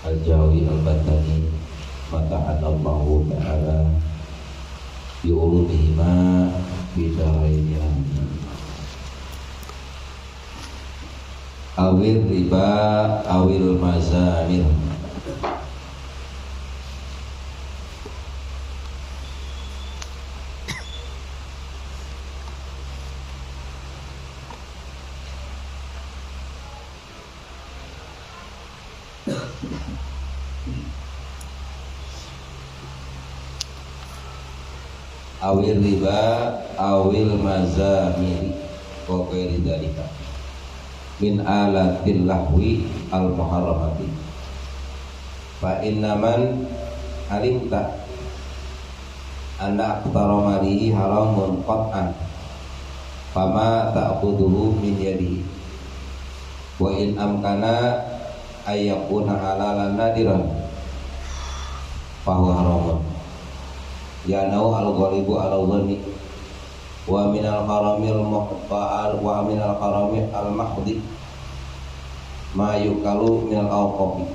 Al-Jawi Al-Batani Fata'adallahu ta'ala bi'ulumihima bidaraini awil riba awil mazamir. Awil riba awil mazamiri wa ghairi dzalika min alatil lahwi al muharramati fa innaman alimta anna aqtara malihi haramun qat'an fama ta'khudhuhu min yadihi wa in amkana ayyakuna halalan nadiran fa huwa haramun ya nau al-ghalibu al-dhanni wa minal haramil muqta'al wa minal haramil al-mahdi ma yukalu minal awqafi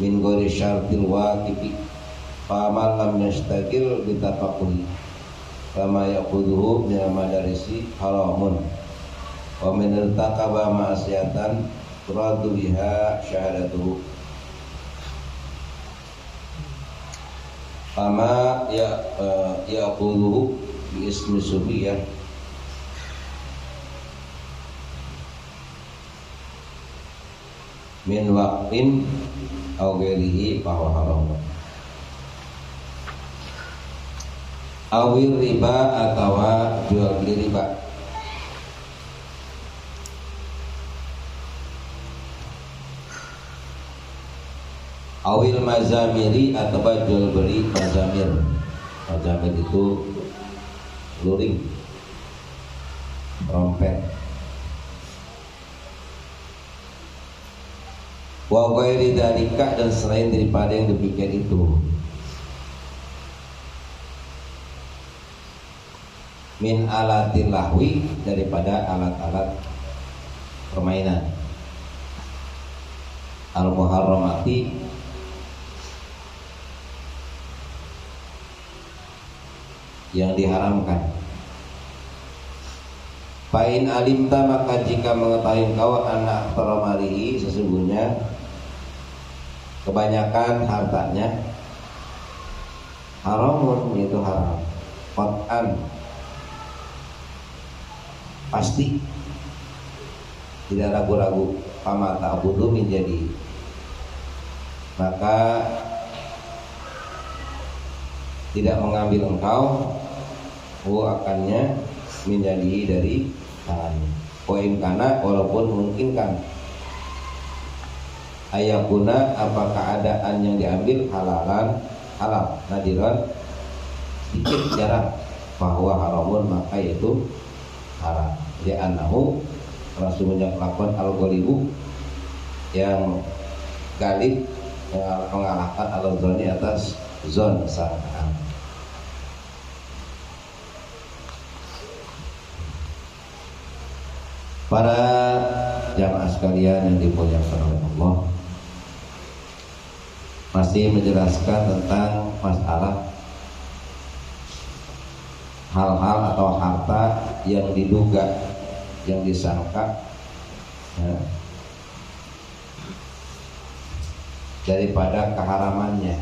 min ghairi syartil waqifi fa man lam yastaqil bitafaqquhi kama yaquduhu min madarisi haramun wa min irtaqaba ma'siyatan turadu biha syahadatuhu kama yaquduhu bi ismi subiyah min waqtin aw ghairihi fa huwa haram. Awil riba atawa jual beli riba. Awil mazamiri atau jual beli mazamir. Mazamir itu luring, trompet. Wa ghairi dzalika dan selain daripada yang demikian itu. Min alatil lahwi daripada alat-alat permainan. Al muharramati yang diharamkan. Fa'in alimta maka jika mengetahui kau anak teramalihi sesungguhnya kebanyakan hartanya haramun yaitu haram qat'an pasti tidak ragu-ragu fama ta'budu menjadi maka tidak mengambil engkau akannya menjadi dari tangannya. Poin kana walaupun memungkinkan ayakuna apa keadaan yang diambil halalan halal nadiran sedikit jarang bahwa haramun maka itu haram. Jadi anahu rasulnya melakukan al-ghalibu yang galib mengalahkan al-zoni atas zon sangkaan. Para jamaah sekalian yang dimuliakan oleh Allah, masih menjelaskan tentang masalah hal-hal atau harta yang diduga, yang disangka ya, daripada keharamannya.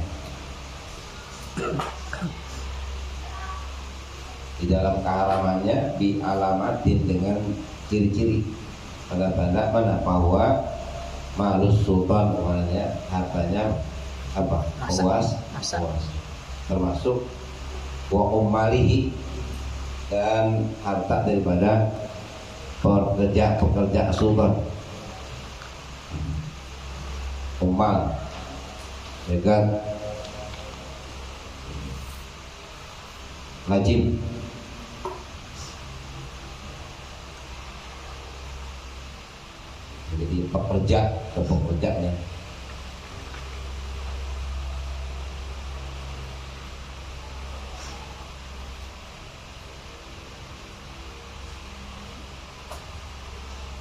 Di dalam keharamannya dialamatin dengan ciri-ciri tanda-tanda mana bahwa malus sultan namanya hartanya apa puas termasuk wa ummalihi dan harta daripada pekerja sultan ummal dengan wajib jadi pekerja atau pekerjanya.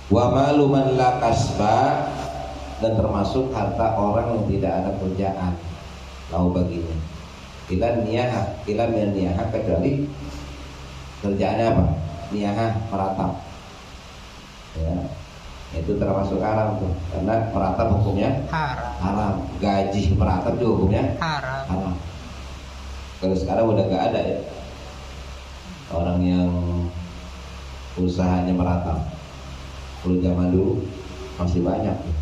Wa maluman la kasba dan termasuk harta orang yang tidak ada kerjaan lahu baginya. Ila min niyaha, kecuali kerjaannya apa? Niyaha, meratap. Ya, itu termasuk haram tuh, karena meratap hukumnya haram. Gaji meratap juga hukumnya haram. Kalau sekarang udah gak ada ya orang yang usahanya meratap. Kalau zaman dulu masih banyak tuh.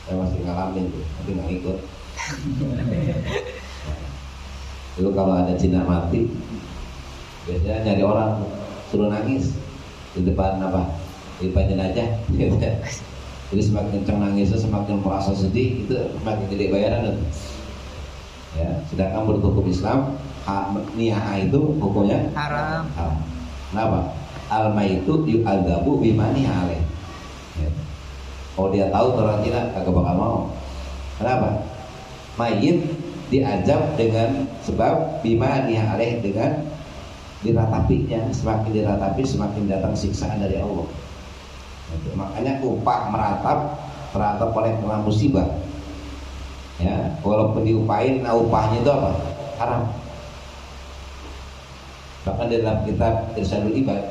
Saya masih ngalamin tuh, tapi nggak ikut. Dulu kalau ada Cina mati, biasanya nyari orang suruh nangis di depan apa? Di depan jenazah. Jadi semakin kencang nangisnya, semakin merasa sedih, itu semakin gede bayaran. Ya, sedangkan menurut hukum Islam, niyah itu hukumnya haram. Kenapa? Al-maitu yu'adzabu bima niha alaih. Ya. Kalau dia tahu orang Cina kagak bakal mau. Kenapa? Mayit diazab dengan sebab bima niha alaih, dengan diratapinya. Semakin diratapi semakin datang siksaan dari Allah. Gitu. Makanya upah meratap oleh kena musibah. Ya, walaupun diupahin, nah upahnya itu apa? Haram. Bahkan di dalam kitab Irsyadul Ibad,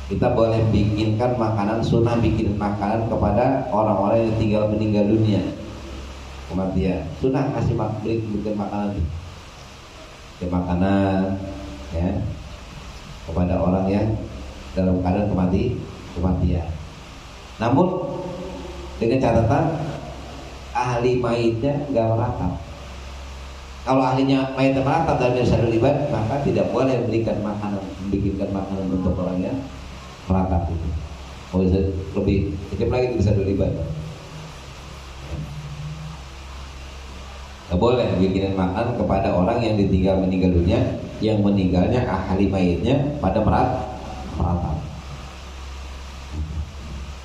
kita boleh bikinkan makanan, sunnah bikin makanan kepada orang-orang yang tinggal meninggal dunia, kematian. Sunnah kasih bikin makanan, ya, kepada orang yang dalam keadaan kematian. Namun dengan catatan ahli mayitnya nggak meratap. Kalau ahlinya mayitnya meratap dalam Irsyadul Ibad, maka tidak boleh bikinkan makanan untuk orang yang meratap itu. Oh, lebih kecil lagi Irsyadul Ibad. Nggak boleh bikin makan kepada orang yang meninggal dunia, yang meninggalnya ahli mayitnya pada meratap.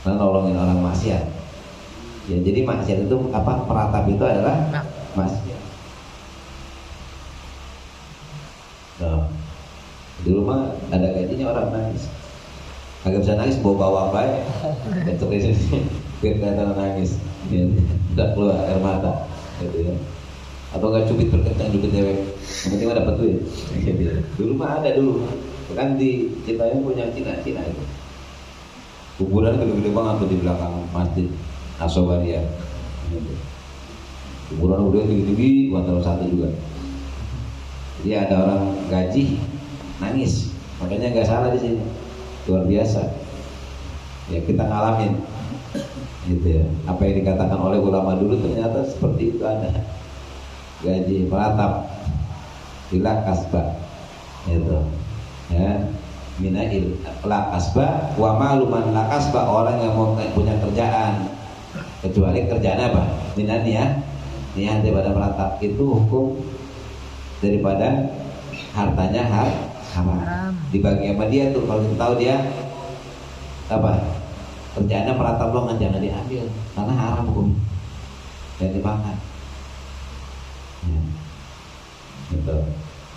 Karena nolongin orang maksiat. Ya, jadi maksiat itu apa? Meratap itu adalah maksiat. Nah, di rumah ada gajinya orang nangis. Agak bisa nangis bawa baik. Untuk itu biar kelihatan nangis. Ya, tidak keluar air mata. Gitu ya. Atau nggak cubit berkentang cubit dewek. Yang penting dapat duit. Dulu mah ada dulu. Kan di Citayam punya Cina itu. Kuburan gede-gede banget tuh di belakang masjid Asobania. Kuburan udah tinggi-tinggi, antara satu juga. Jadi ada orang gaji nangis, makanya nggak salah di sini, luar biasa. Ya kita ngalamin, gitu ya. Apa yang dikatakan oleh ulama dulu ternyata seperti itu ada. Gaji meratap, bila kasbah, gitu. Ya, minail la kasbah, wa maluman la kasbah, orang yang mau punya kerjaan, kecuali kerjaan apa? Minaniyah, niat daripada meratap itu hukum daripada hartanya haram. Dibagi sama dia tuh, kalau kita tahu dia apa? Kerjaannya meratap doang, jangan diambil karena haram hukum. Dan dimakan. Ya. Gitu.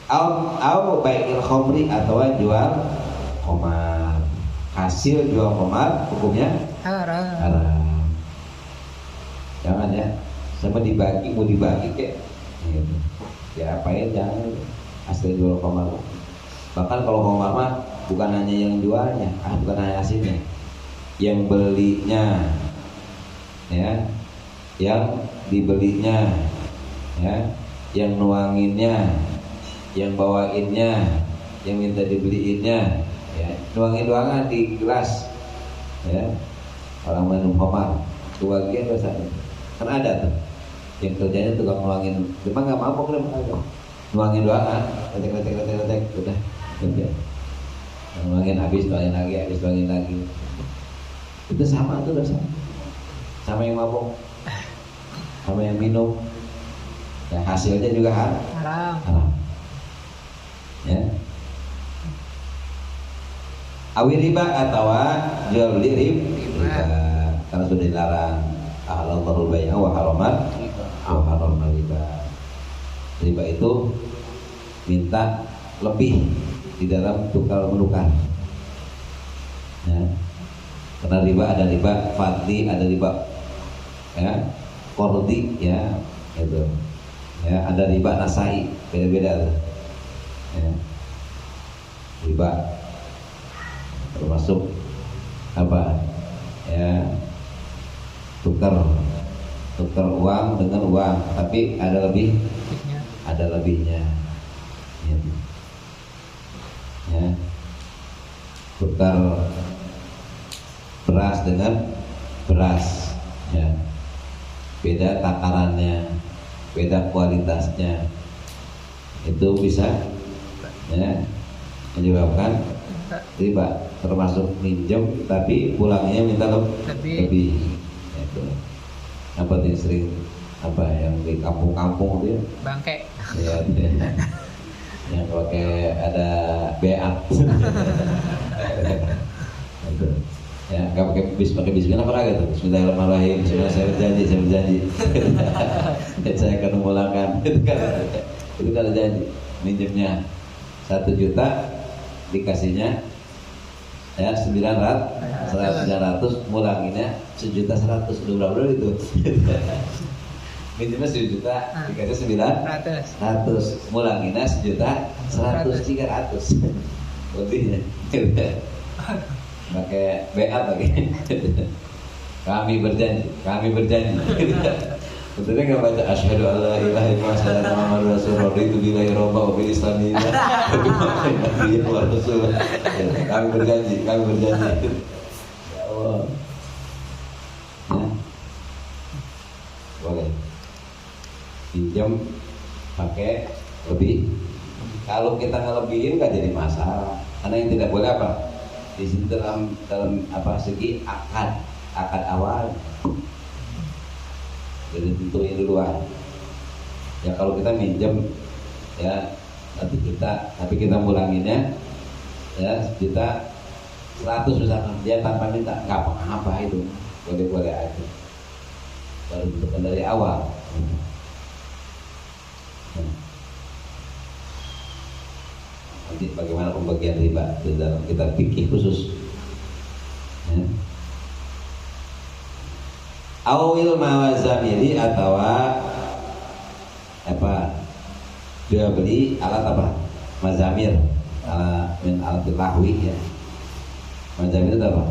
Au baikil khamri, atau jual khamar. Hasil jual khamar hukumnya haram. Jangan ya, sama mau dibagi kayak gitu. Ya apain jangan hasil jual khamar. Bahkan kalau khamar mah bukan hanya yang jualnya, bukan hanya hasilnya, yang belinya, ya, yang dibelinya, ya, yang nuanginnya, yang bawainnya, yang minta dibeliinnya, ya, nuangin di gelas, ya, orang minum khamar, kebagian biasanya. Kan ada tuh yang kerjanya tukang nuangin, cuma nggak mabok deh, nuangin doangan, letek, udah kerja. Nuangin habis nuangin lagi. Itu sama tuh dosa, sama yang mabok, sama yang minum. Ya, hasilnya juga haram. Ya. Awi riba atau jual beli riba, karena sudah dilarang. Halallahu bai'a wa haramat riba. Riba itu minta lebih di dalam tukar menukar. Ya. Karena riba ada riba fadli, ada riba ya, kordi ya, itu. Ya, ada riba nasai, beda-beda tuh. Ya. Riba termasuk apa? Ya, tukar uang dengan uang, tapi ada lebihnya. Gitu. Ya. Tukar beras dengan beras, ya. Beda takarannya, beda kualitasnya, itu bisa ya menyebabkan riba, termasuk minjem tapi pulangnya minta lebih. Itu apa yang sering apa yang di kampung-kampung dia bangke ya, yang pakai ada beat itu ya, nggak pakai bis kenapa lagi tuh? Bismillahirrahmanirrahim, saya berjanji dan saya akan memulangkan itu kan janji. Minjemnya 1 juta dikasihnya ya 900, mulanginnya 1.100.000, udah berapa itu? Minjemnya 1 juta dikasih 900, mulanginnya 1.100.000, 300 lebihnya. Pakai BA lagi. Kami berjanji. Betulnya nggak baca asyhadu alla ilaha illallah asyhadu anna muhammadar rasulullah itu billahi robba wa bil islamiyya wa rasul. Kami berjanji. Ya Allah. Ya. Boleh. Pinjam pakai lebih. Kalau kita ngelebihin nggak jadi masalah. Karena yang tidak boleh apa? Di sini dalam apa segi akad awal. Jadi tentuin duluan. Ya kalau kita minjem ya tapi kita mulanginnya ya 1.100 misalkan, dia tanpa minta nggak apa-apa, itu boleh aja. Baru tentukan dari awal. Nanti bagaimana pembagian riba di dalam kitab fikih khusus. Ya. Awil mawazamiri atau apa? Dia beli alat apa? Mazamir, min alatil lahwi ya. Mazamir itu apa?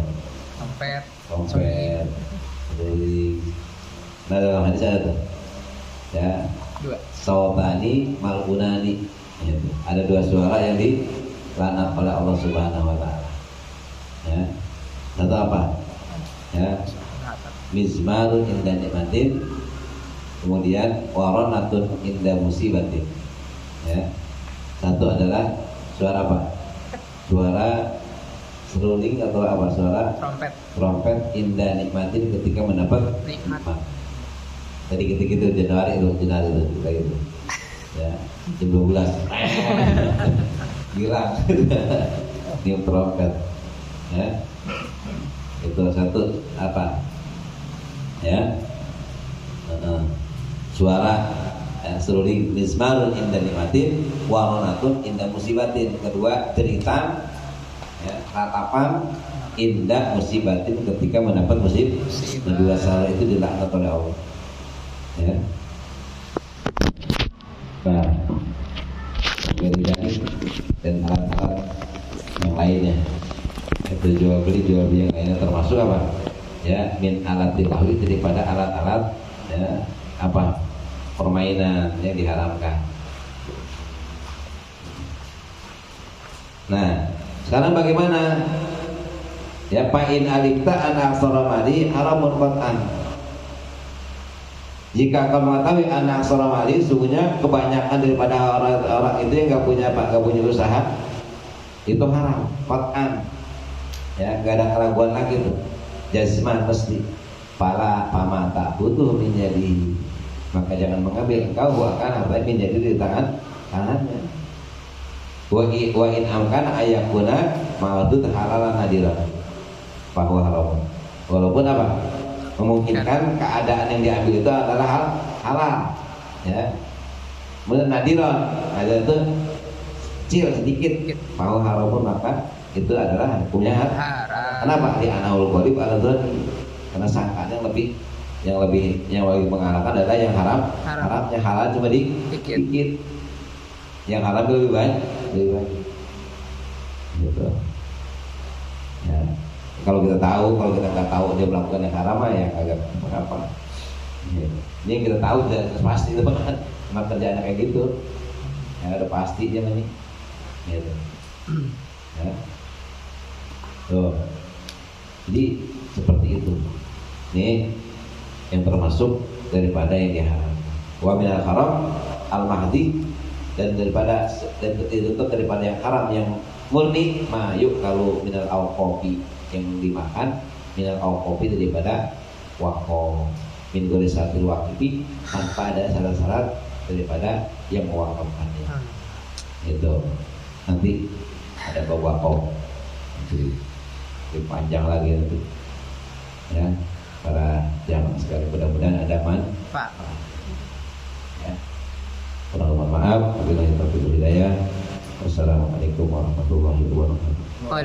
Trompet. Dari dalam hadis ada tuh. Ya. 2 Sautani malunani. Ya, ada 2 suara yang dilaknat oleh Allah Subhanahu wa taala. Ya. Satu apa? Ya. Mizmarun inda nikmatin, kemudian waronatun inda musibatin. Ya. Satu adalah suara apa? Suara seruling atau apa? Suara trompet inda nikmatin, ketika mendapat nikmat. Tadi ketika itu Januari itu kayak gitu. Ya, jam 12. Gila. Niup trompet. Ya. Itu satu apa? Ya, suara seruling mizmarun inda nikmatin, waronatun inda musibatin. Kedua cerita ya, ratapan inda musibatin, ketika mendapat musibah. Kedua suara itu dilaknat oleh Allah. Ya. Nah, dan alat-alat yang lainnya itu jual beli yang lainnya termasuk apa? Ya, min alat dilahwi, daripada alat-alat ya, apa permainan yang diharamkan. Nah, sekarang bagaimana? Ya, fa'in alimta ana aksara mali haramun qat'an. Jika kau mengetahui anak aksara mali, sungguhnya kebanyakan daripada orang itu yang nggak punya usaha, itu haram qat'an. Ya, nggak ada keraguan lagi tuh. Jazman mesti para pamata butuh menjadi, maka jangan mengambil engkau akan harta menjadi di tangannya. Wa in amkana ayakuna ma'dud halalan nadiran bahwa haram. Walaupun apa? Memungkinkan keadaan yang diambil itu adalah halal. Ya. Kemudian nadiran, ada itu kecil sedikit, bahwa haram maka itu adalah hukumnya haram. Kenapa? Di anaul qalib ala dzanni, karena sangkanya lebih yang lebih mengarahkan adalah yang haram. Yang halal cuma dikit. Yang haram lebih banyak. Gitu. Ya. Kalau kita nggak tahu dia melakukan yang haram ya agak apa. Ya. Ini yang kita tahu sudah pasti itu kan, memang kerjaan kayak gitu. Ya udah pasti dia ini. Gitu. Ya. Tuh. Jadi seperti itu. Ini yang termasuk daripada yang diharamkan. Wa minal haram al-mahdi, dan ditutup daripada yang haram yang murni mayuk kalau minal awqafi yang dimakan, minal awqafi daripada waqaf, min gorisatil waqifi tanpa ada syarat-syarat daripada yang mewakafkannya. Itu nanti ada bab waqaf lebih panjang lagi nanti ya para jamaah sekalian, mudah-mudahan ada manfaat. Ya. Kurang mohon maaf, wabillahi taufiq wal hidayah. Wassalamualaikum warahmatullahi wabarakatuh.